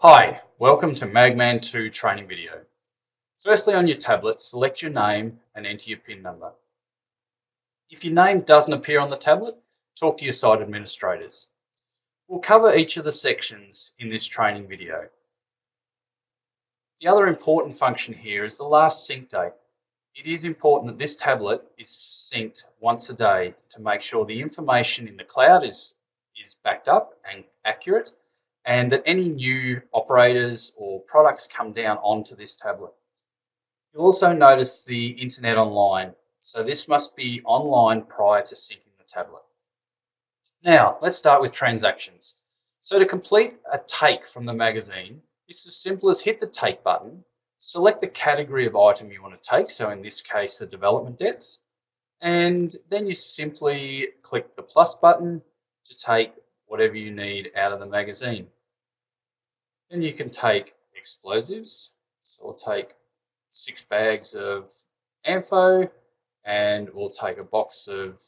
Hi, welcome to Magman 2 training video. Firstly, on your tablet, select your name and enter your PIN number. If your name doesn't appear on the tablet, talk to your site administrators. We'll cover each of the sections in this training video. The other important function here is the last sync date. It is important that this tablet is synced once a day to make sure the information in the cloud is backed up and accurate, and that any new operators or products come down onto this tablet. You'll also notice the internet online, so this must be online prior to syncing the tablet. Now, let's start with transactions. So to complete a take from the magazine, it's as simple as hit the take button, select the category of item you want to take, so in this case the development debts, and then you simply click the plus button to take whatever you need out of the magazine. Then you can take explosives, so we'll take 6 bags of Ampho, and we'll take a box of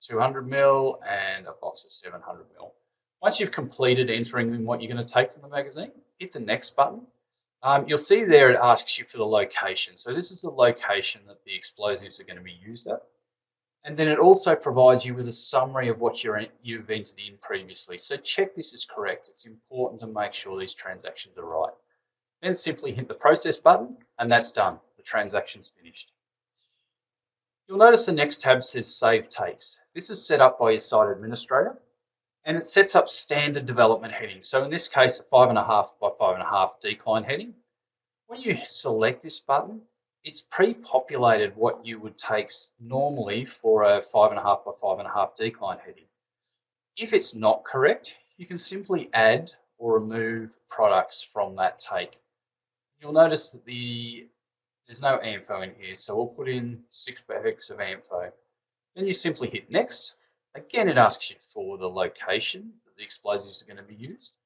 200ml and a box of 700ml. Once you've completed entering what you're going to take from the magazine, hit the next button. You'll see there it asks you for the location. So this is the location that the explosives are going to be used at. And then it also provides you with a summary of what you've entered in previously. So check this is correct. It's important to make sure these transactions are right. Then simply hit the process button and that's done. The transaction's finished. You'll notice the next tab says Save Takes. This is set up by your site administrator and it sets up standard development headings. So in this case, a 5.5 by 5.5 decline heading. When you select this button, it's pre-populated what you would take normally for a 5.5 by 5.5 decline heading. If it's not correct, you can simply add or remove products from that take. You'll notice that there's no Ampho in here, so we'll put in 6 bags of Ampho. Then you simply hit next. Again, it asks you for the location that the explosives are going to be used.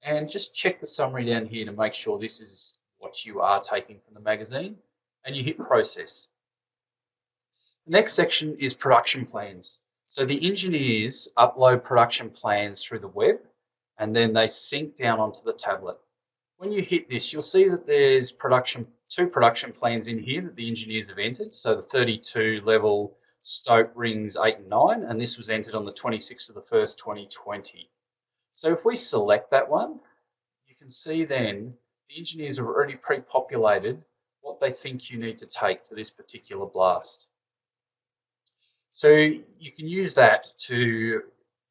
And just check the summary down here to make sure this is what you are taking from the magazine. And you hit process. The next section is production plans. So the engineers upload production plans through the web and then they sync down onto the tablet. When you hit this, you'll see that there's two production plans in here that the engineers have entered. So the 32 level stoke rings 8 and 9, and this was entered on the 26th of the 1st, 2020. So if we select that one, you can see then the engineers have already pre-populated what they think you need to take for this particular blast. So you can use that to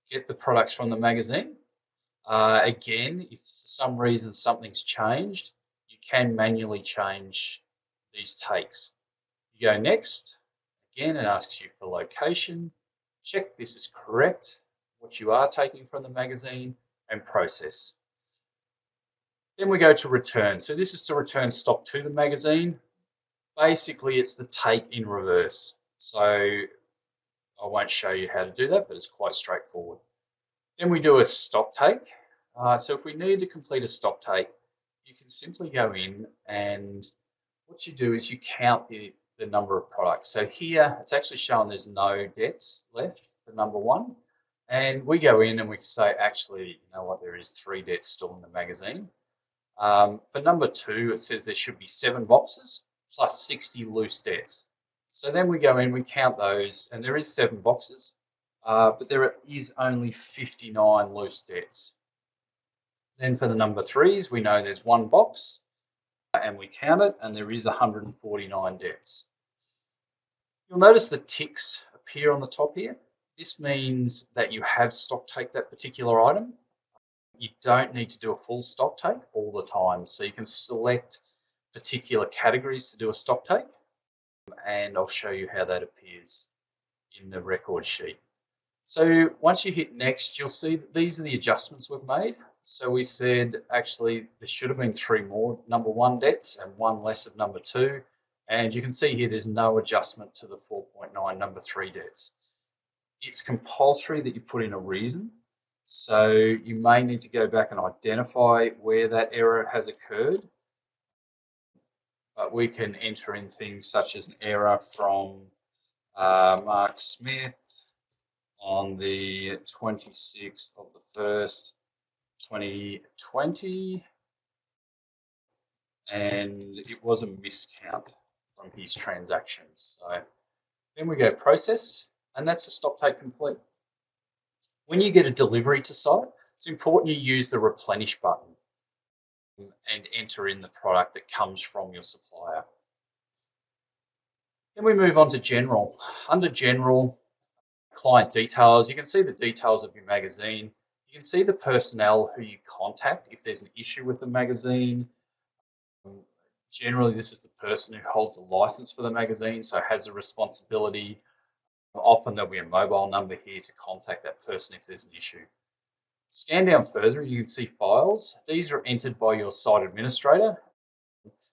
get the products from the magazine. Again, if for some reason something's changed, you can manually change these takes. You go next, again it asks you for location, check this is correct, what you are taking from the magazine, and process. Then we go to return. So this is to return stock to the magazine. Basically, it's the take in reverse. So I won't show you how to do that, but it's quite straightforward. Then we do a stock take. So if we need to complete a stock take, you can simply go in and what you do is you count the number of products. So here it's actually showing there's no debts left for number 1. And we go in and we say, actually, you know what, there is 3 debts still in the magazine. For number 2, it says there should be 7 boxes plus 60 loose debts. So then we go in, we count those, and there is 7 boxes, but there is only 59 loose debts. Then for the number 3s, we know there's 1 box, and we count it, and there is 149 debts. You'll notice the ticks appear on the top here. This means that you have stock take that particular item. You don't need to do a full stock take all the time. So you can select particular categories to do a stock take. And I'll show you how that appears in the record sheet. So once you hit next, you'll see that these are the adjustments we've made. So we said actually there should have been 3 more number 1 debts and 1 less of number 2. And you can see here there's no adjustment to the 4.9 number 3 debts. It's compulsory that you put in a reason. So you may need to go back and identify where that error has occurred. But we can enter in things such as an error from Mark Smith on the 26th of the 1st, 2020, and it was a miscount from his transactions. So then we go process, and that's the stock take complete. When you get a delivery to site, it's important you use the replenish button and enter in the product that comes from your supplier. Then we move on to general. Under general, client details, you can see the details of your magazine. You can see the personnel who you contact if there's an issue with the magazine. Generally, this is the person who holds the license for the magazine, so has the responsibility. Often there'll be a mobile number here to contact that person if there's an issue. Scan down further, you can see files. These are entered by your site administrator.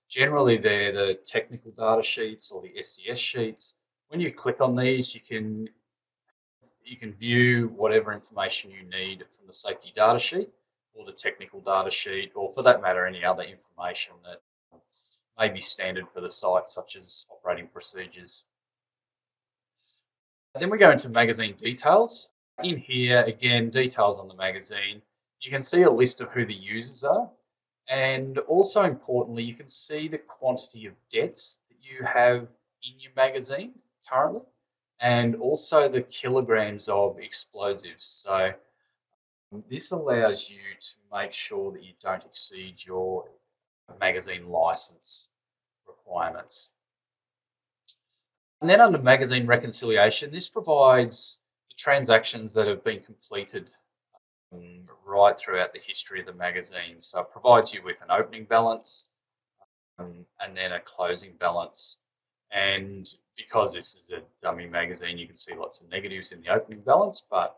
Generally, they're the technical data sheets or the SDS sheets. When you click on these, you can view whatever information you need from the safety data sheet or the technical data sheet, or for that matter, any other information that may be standard for the site, such as operating procedures. And then we go into magazine details. In here, again, details on the magazine. You can see a list of who the users are. And also importantly, you can see the quantity of debts that you have in your magazine currently, and also the kilograms of explosives. So this allows you to make sure that you don't exceed your magazine license requirements. And then under magazine reconciliation, this provides the transactions that have been completed right throughout the history of the magazine. So it provides you with an opening balance and then a closing balance. And because this is a dummy magazine, you can see lots of negatives in the opening balance, but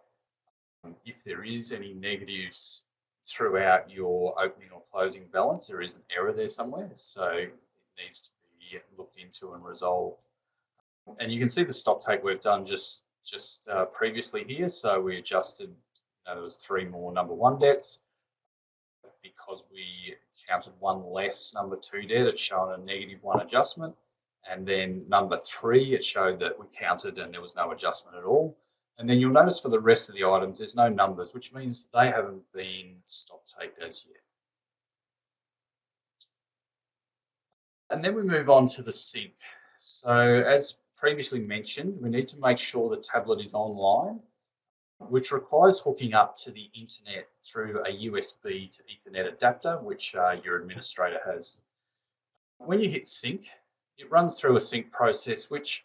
if there is any negatives throughout your opening or closing balance, there is an error there somewhere, so it needs to be looked into and resolved. And you can see the stock take we've done just previously here. So we adjusted, there was 3 more number 1 debts. Because we counted 1 less number 2 debt, it's shown a -1 adjustment. And then number 3, it showed that we counted and there was no adjustment at all. And then you'll notice for the rest of the items, there's no numbers, which means they haven't been stock taked as yet. And then we move on to the sync. So as previously mentioned, we need to make sure the tablet is online, which requires hooking up to the internet through a USB to Ethernet adapter, which your administrator has. When you hit sync, it runs through a sync process which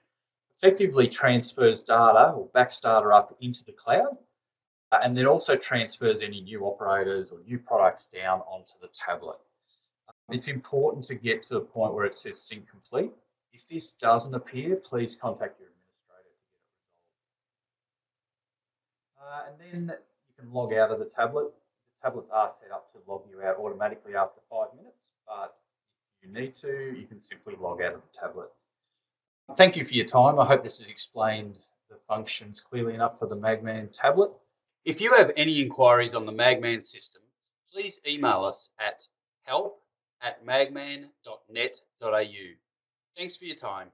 effectively transfers data or backs data up into the cloud, and then also transfers any new operators or new products down onto the tablet. It's important to get to the point where it says sync complete. If this doesn't appear, please contact your administrator to get it resolved. And then you can log out of the tablet. The tablets are set up to log you out automatically after 5 minutes, but if you need to, you can simply log out of the tablet. Thank you for your time. I hope this has explained the functions clearly enough for the Magman tablet. If you have any inquiries on the Magman system, please email us at help@magman.net.au. Thanks for your time.